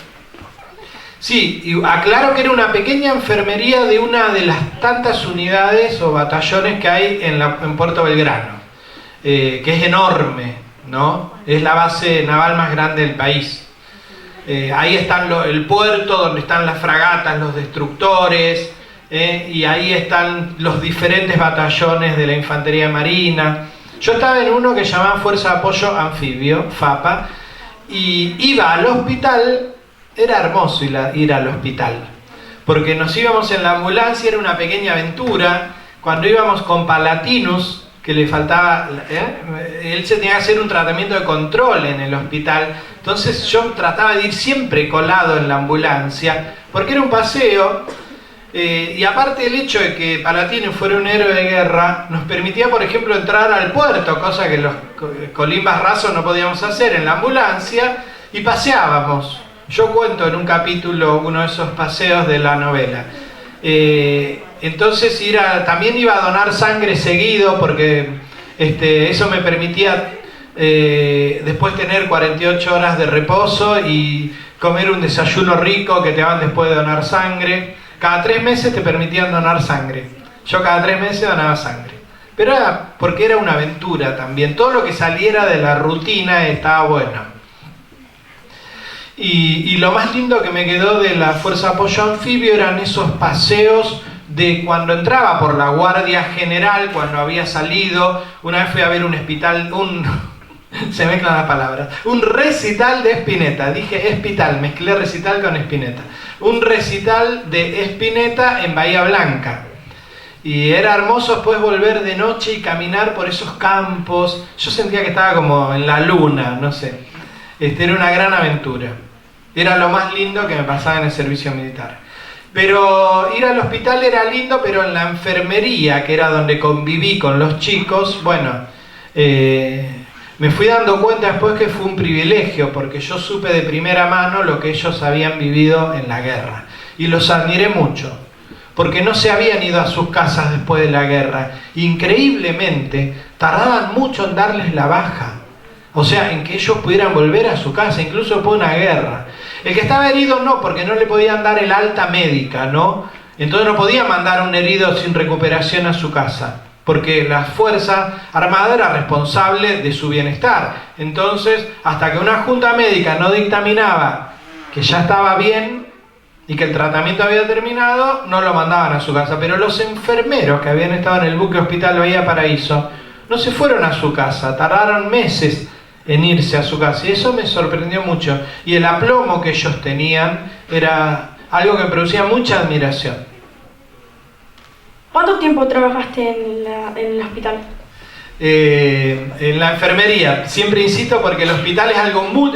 Sí, y aclaro que era una pequeña enfermería de una de las tantas unidades o batallones que hay en Puerto Belgrano, que es enorme, ¿no? Es la base naval más grande del país. Ahí está el puerto donde están las fragatas, los destructores, y ahí están los diferentes batallones de la infantería marina. Yo estaba en uno que llamaban Fuerza de Apoyo Anfibio, FAPA, y iba al hospital. Era hermoso ir al hospital, porque nos íbamos en la ambulancia, era una pequeña aventura. Cuando íbamos con Palatinus, que le faltaba, él se tenía que hacer un tratamiento de control en el hospital, entonces yo trataba de ir siempre colado en la ambulancia, porque era un paseo, y aparte el hecho de que Palatinus fuera un héroe de guerra, nos permitía, por ejemplo, entrar al puerto, cosa que los colimbas rasos no podíamos hacer en la ambulancia, y paseábamos. Yo cuento en un capítulo uno de esos paseos de la novela. Entonces también iba a donar sangre seguido, porque eso me permitía después tener 48 horas de reposo y comer un desayuno rico que te daban después de donar sangre. Cada 3 meses te permitían donar sangre. Yo cada 3 meses donaba sangre. Pero era porque era una aventura también. Todo lo que saliera de la rutina estaba bueno. Y lo más lindo que me quedó de la Fuerza de Apoyo Anfibio eran esos paseos de cuando entraba por la Guardia General, cuando había salido. Una vez fui a ver un hospital, se mezclan las palabras, un recital de Spinetta. Dije Espital, mezclé recital con Spinetta. Un recital de Spinetta en Bahía Blanca. Y era hermoso después volver de noche y caminar por esos campos. Yo sentía que estaba como en la luna, no sé. Era una gran aventura. Era lo más lindo que me pasaba en el servicio militar. Pero ir al hospital era lindo, pero en la enfermería, que era donde conviví con los chicos, bueno, me fui dando cuenta después que fue un privilegio, porque yo supe de primera mano lo que ellos habían vivido en la guerra. Y los admiré mucho, porque no se habían ido a sus casas después de la guerra. Increíblemente, tardaban mucho en darles la baja. O sea, en que ellos pudieran volver a su casa, incluso después de una guerra. El que estaba herido no, porque no le podían dar el alta médica, ¿no? Entonces no podían mandar a un herido sin recuperación a su casa, porque la Fuerza Armada era responsable de su bienestar. Entonces, hasta que una junta médica no dictaminaba que ya estaba bien y que el tratamiento había terminado, no lo mandaban a su casa. Pero los enfermeros que habían estado en el buque hospital Bahía Paraíso no se fueron a su casa, tardaron meses en irse a su casa, y eso me sorprendió mucho. Y el aplomo que ellos tenían era algo que me producía mucha admiración. ¿Cuánto tiempo trabajaste en el hospital? En la enfermería, siempre insisto, porque el hospital es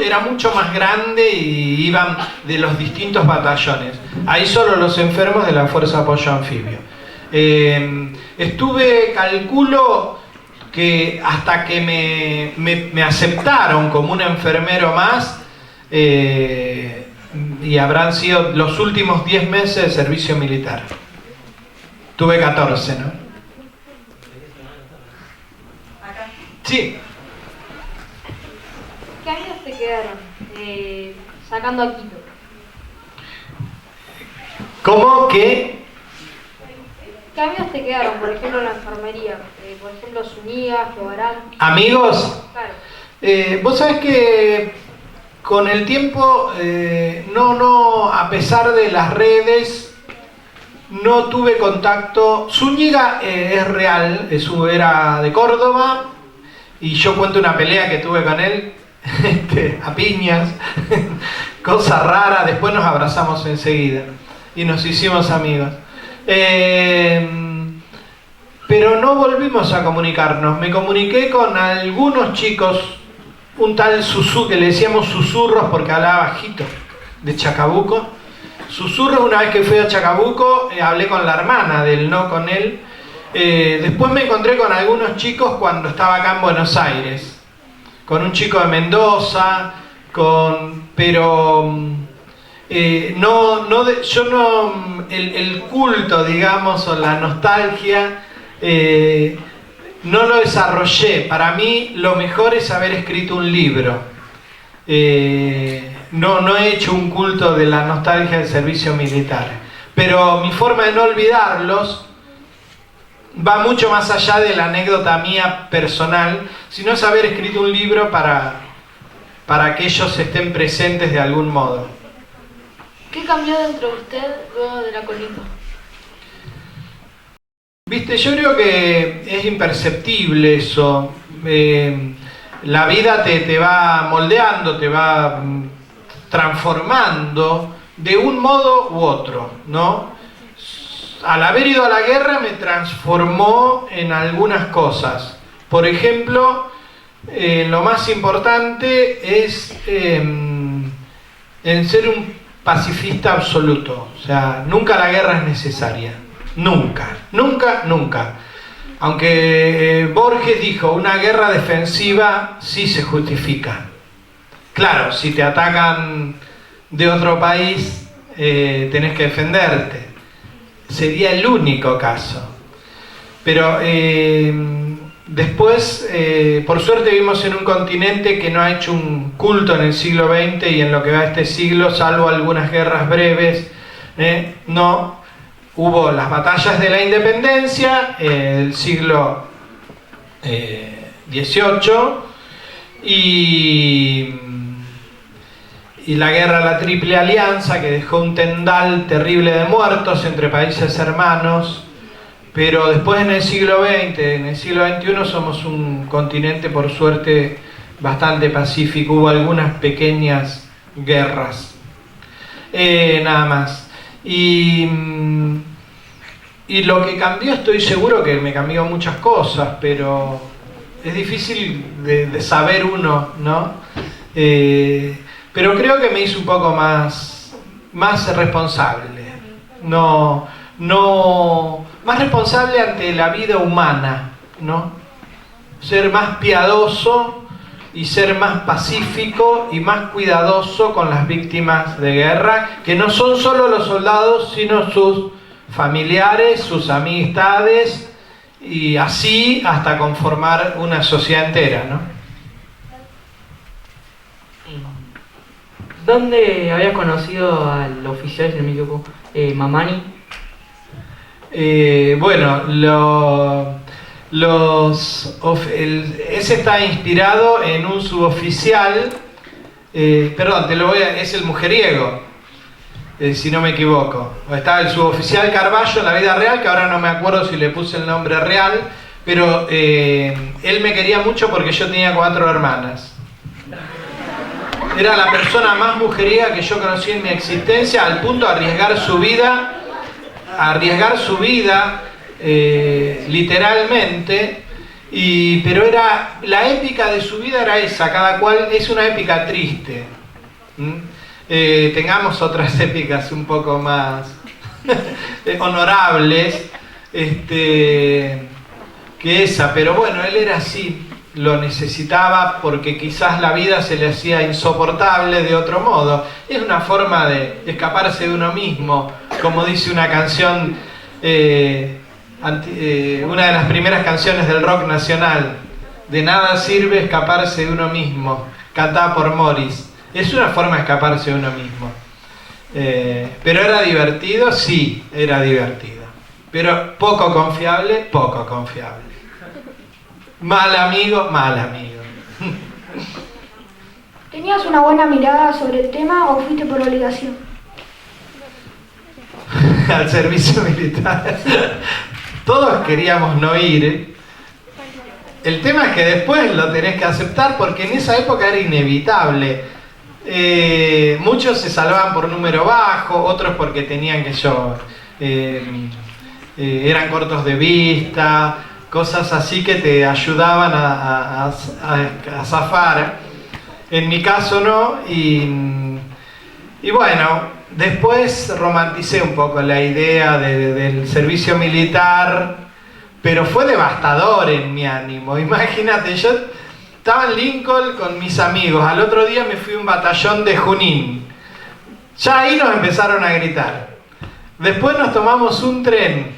era mucho más grande y iban de los distintos batallones. Ahí solo los enfermos de la Fuerza de Apoyo Anfibio. Calculo que hasta que me aceptaron como un enfermero más, y habrán sido los últimos 10 meses de servicio militar. Tuve 14, ¿no? Sí. ¿Qué años te quedaron sacando a Quito? ¿Cómo que? ¿Qué amigos te quedaron, por ejemplo, en la enfermería? Por ejemplo, Zúñiga, Flobarán. ¿Amigos? Claro. Vos sabés que con el tiempo, a pesar de las redes, no tuve contacto. Zúñiga es real, era de Córdoba, y yo cuento una pelea que tuve con él, a piñas, cosa rara. Después nos abrazamos enseguida y nos hicimos amigos. Pero no volvimos a comunicarnos. Me comuniqué con algunos chicos, un tal Susú, que le decíamos Susurros porque hablaba bajito, de Chacabuco. Susurros, una vez que fui a Chacabuco, hablé con la hermana de él, no con él. Después me encontré con algunos chicos cuando estaba acá en Buenos Aires, con un chico de Mendoza, el culto, digamos, o la nostalgia, no lo desarrollé. Para mí lo mejor es haber escrito un libro. No he hecho un culto de la nostalgia del servicio militar. Pero mi forma de no olvidarlos va mucho más allá de la anécdota mía personal, sino es haber escrito un libro para que ellos estén presentes de algún modo. ¿Qué cambió dentro de usted luego de la colimba? Viste, yo creo que es imperceptible eso. La vida te va moldeando, te va transformando de un modo u otro, ¿no? Al haber ido a la guerra me transformó en algunas cosas. Por ejemplo, lo más importante es en ser un pacifista absoluto. O sea, nunca la guerra es necesaria. Nunca, nunca, nunca. Aunque Borges dijo, una guerra defensiva sí se justifica. Claro, si te atacan de otro país, tenés que defenderte. Sería el único caso. Pero después, por suerte, vivimos en un continente que no ha hecho un culto en el siglo XX y en lo que va este siglo, salvo algunas guerras breves, no. Hubo las batallas de la independencia, el siglo XVIII, y la guerra de la Triple Alianza, que dejó un tendal terrible de muertos entre países hermanos. Pero después en el siglo XX, en el siglo XXI, somos un continente, por suerte, bastante pacífico. Hubo algunas pequeñas guerras, nada más. Y lo que cambió, estoy seguro que me cambió muchas cosas, pero es difícil de saber uno, ¿no? Pero creo que me hizo un poco más responsable. Más responsable ante la vida humana, ¿no? Ser más piadoso y ser más pacífico y más cuidadoso con las víctimas de guerra, que no son solo los soldados, sino sus familiares, sus amistades, y así hasta conformar una sociedad entera, ¿no? ¿Dónde habías conocido al oficial, si no me equivoco, Mamani? Bueno, ese está inspirado en un suboficial, perdón, es el mujeriego, si no me equivoco. Estaba el suboficial Carballo en la vida real, que ahora no me acuerdo si le puse el nombre real, pero él me quería mucho porque yo tenía 4 hermanas. Era la persona más mujeriega que yo conocí en mi existencia, al punto de arriesgar su vida, literalmente, pero la épica de su vida era esa, cada cual es una épica triste. Tengamos otras épicas un poco más honorables que esa, pero bueno, él era así, lo necesitaba porque quizás la vida se le hacía insoportable de otro modo. Es una forma de escaparse de uno mismo, como dice una canción, una de las primeras canciones del rock nacional, de nada sirve escaparse de uno mismo, cantada por Morris. Es una forma de escaparse de uno mismo. Pero era divertido, sí, era divertido. Pero poco confiable. Mal amigo. ¿Tenías una buena mirada sobre el tema o fuiste por obligación? Al servicio militar. Todos queríamos no ir. El tema es que después lo tenés que aceptar porque en esa época era inevitable. Muchos se salvaban por número bajo, otros porque tenían eran cortos de vista, cosas así que te ayudaban a zafar. En mi caso no, y bueno, después romanticé un poco la idea del servicio militar, pero fue devastador en mi ánimo. Imagínate, yo estaba en Lincoln con mis amigos, al otro día me fui a un batallón de Junín. Ya ahí nos empezaron a gritar. Después nos tomamos un tren,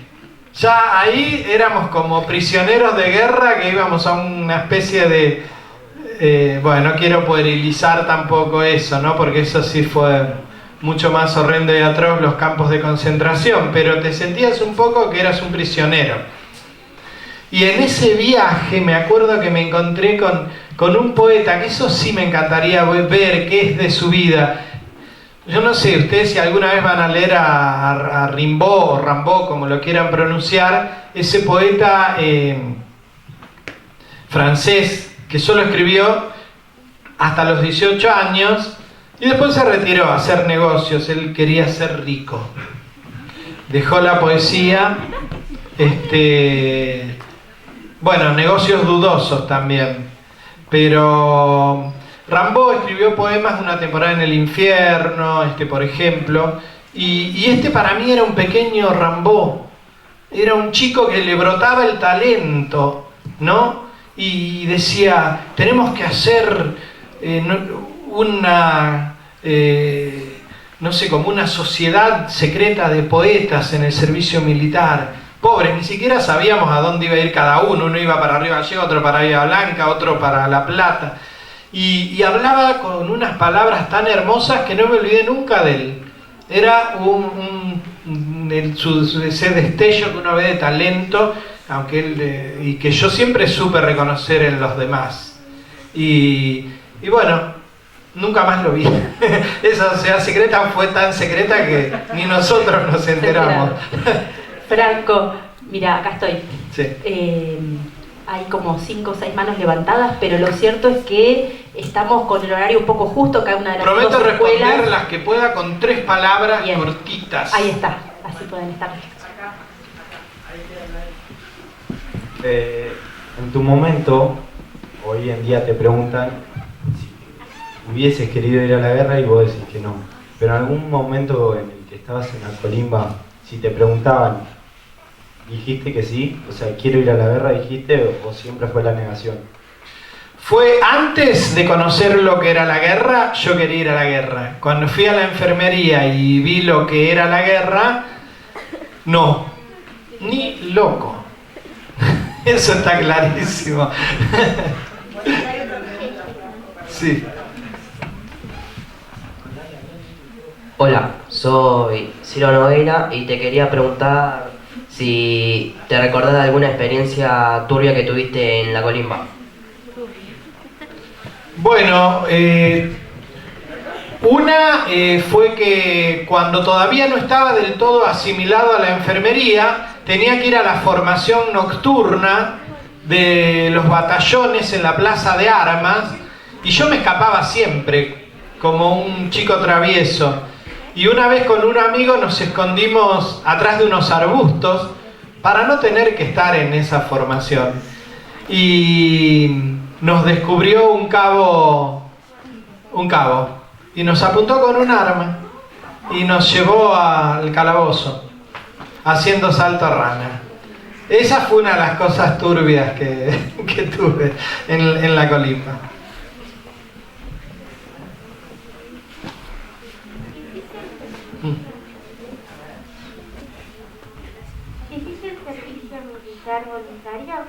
Ya ahí éramos como prisioneros de guerra que íbamos a una especie de... bueno, no quiero puerilizar tampoco eso, ¿no? Porque eso sí fue mucho más horrendo y atroz, los campos de concentración, pero te sentías un poco que eras un prisionero. Y en ese viaje me acuerdo que me encontré con un poeta, que eso sí me encantaría ver qué es de su vida. Yo no sé, ustedes si alguna vez van a leer a Rimbaud o Rimbaud, como lo quieran pronunciar, ese poeta francés que solo escribió hasta los 18 años y después se retiró a hacer negocios. Él quería ser rico. Dejó la poesía, bueno, negocios dudosos también, pero Rimbaud escribió poemas de Una temporada en el infierno, por ejemplo, y para mí era un pequeño Rimbaud. Era un chico que le brotaba el talento, ¿no? Y decía, tenemos que hacer no sé, como una sociedad secreta de poetas en el servicio militar. Pobres, ni siquiera sabíamos a dónde iba a ir cada uno. Uno iba para Río Gallegos, otro para Bahía Blanca, otro para La Plata. Y hablaba con unas palabras tan hermosas que no me olvidé nunca de él. Era ese destello que uno ve de talento, aunque él, y que yo siempre supe reconocer en los demás. Y bueno, nunca más lo vi. Esa sociedad secreta fue tan secreta que ni nosotros nos enteramos. Franco, mira, acá estoy. Sí. Hay como 5 o 6 manos levantadas, pero lo cierto es que estamos con el horario un poco justo, cada una de las Prometo dos escuelas. responder las que pueda con 3 palabras Bien. cortitas. Ahí está, así pueden estar. En tu momento, hoy en día te preguntan si hubieses querido ir a la guerra y vos decís que no. Pero en algún momento en el que estabas en la colimba, si te preguntaban, ¿dijiste que sí? O sea, ¿quiero ir a la guerra? ¿Dijiste o siempre fue la negación? Fue antes de conocer lo que era la guerra, yo quería ir a la guerra. Cuando fui a la enfermería y vi lo que era la guerra, no, ni loco. Eso está clarísimo. Sí. Hola, soy Ciro Nogueira y te quería preguntar si te recordás de alguna experiencia turbia que tuviste en la colimba. Bueno, una fue que cuando todavía no estaba del todo asimilado a la enfermería, tenía que ir a la formación nocturna de los batallones en la plaza de armas y yo me escapaba siempre, como un chico travieso. Y una vez con un amigo nos escondimos atrás de unos arbustos para no tener que estar en esa formación. Y nos descubrió un cabo, y nos apuntó con un arma y nos llevó al calabozo, haciendo salto a rana. Esa fue una de las cosas turbias que tuve en la colimba. ¿Hiciste el servicio militar voluntario?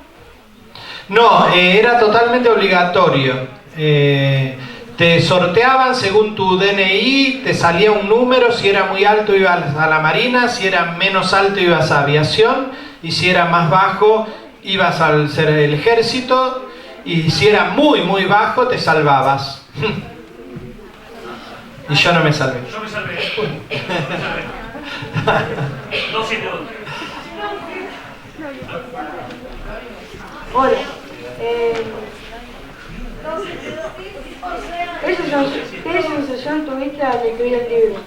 No, era totalmente obligatorio. Te sorteaban según tu DNI, te salía un número, si era muy alto ibas a la Marina, si era menos alto ibas a aviación, y si era más bajo ibas al el ejército, y si era muy muy bajo te salvabas. Y yo no me salvé. Yo me salvé. 272. Hola. ¿Qué sensación tuviste al escribir el libro?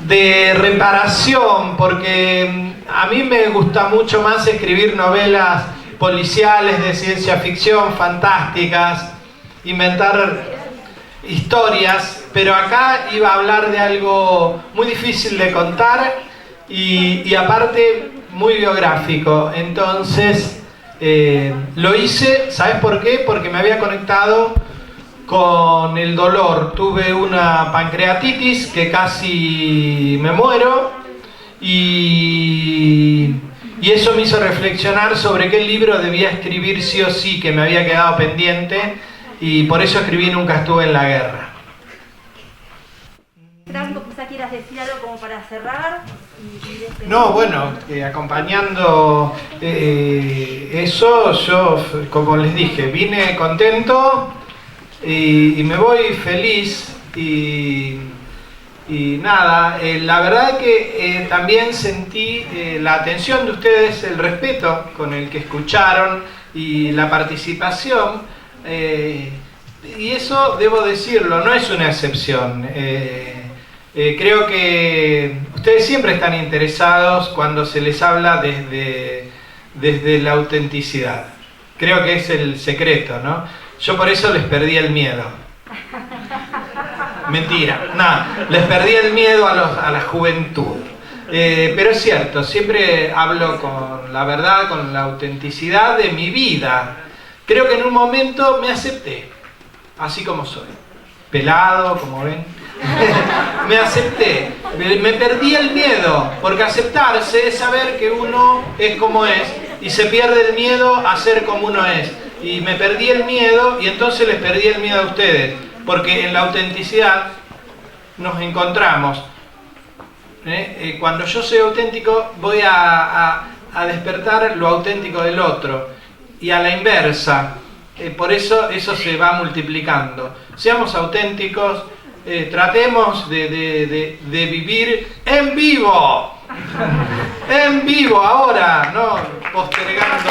De reparación, porque a mí me gusta mucho más escribir novelas policiales, de ciencia ficción, fantásticas, inventar historias, pero acá iba a hablar de algo muy difícil de contar y aparte muy biográfico. Entonces lo hice, ¿sabes por qué? Porque me había conectado con el dolor. Tuve una pancreatitis que casi me muero y eso me hizo reflexionar sobre qué libro debía escribir sí o sí, que me había quedado pendiente, y por eso escribí Nunca estuve en la guerra. Franco, quizá quieras decir algo como para cerrar. No, bueno, acompañando eso, yo, como les dije, vine contento y me voy feliz y nada, la verdad que también sentí la atención de ustedes, el respeto con el que escucharon y la participación, y eso debo decirlo, no es una excepción. Creo que ustedes siempre están interesados cuando se les habla desde la autenticidad. Creo que es el secreto, ¿no? Yo por eso les perdí el miedo. Mentira, nada, les perdí el miedo a la juventud. Pero es cierto, siempre hablo con la verdad, con la autenticidad de mi vida. Creo que en un momento me acepté, así como soy. Pelado, como ven. Me acepté, me perdí el miedo, porque aceptarse es saber que uno es como es, y se pierde el miedo a ser como uno es. Y me perdí el miedo, y entonces les perdí el miedo a ustedes, porque en la autenticidad nos encontramos. Cuando yo soy auténtico, voy a despertar lo auténtico del otro, y a la inversa. Por eso se va multiplicando. Seamos auténticos, tratemos de vivir en vivo. En vivo, ahora, no postergando.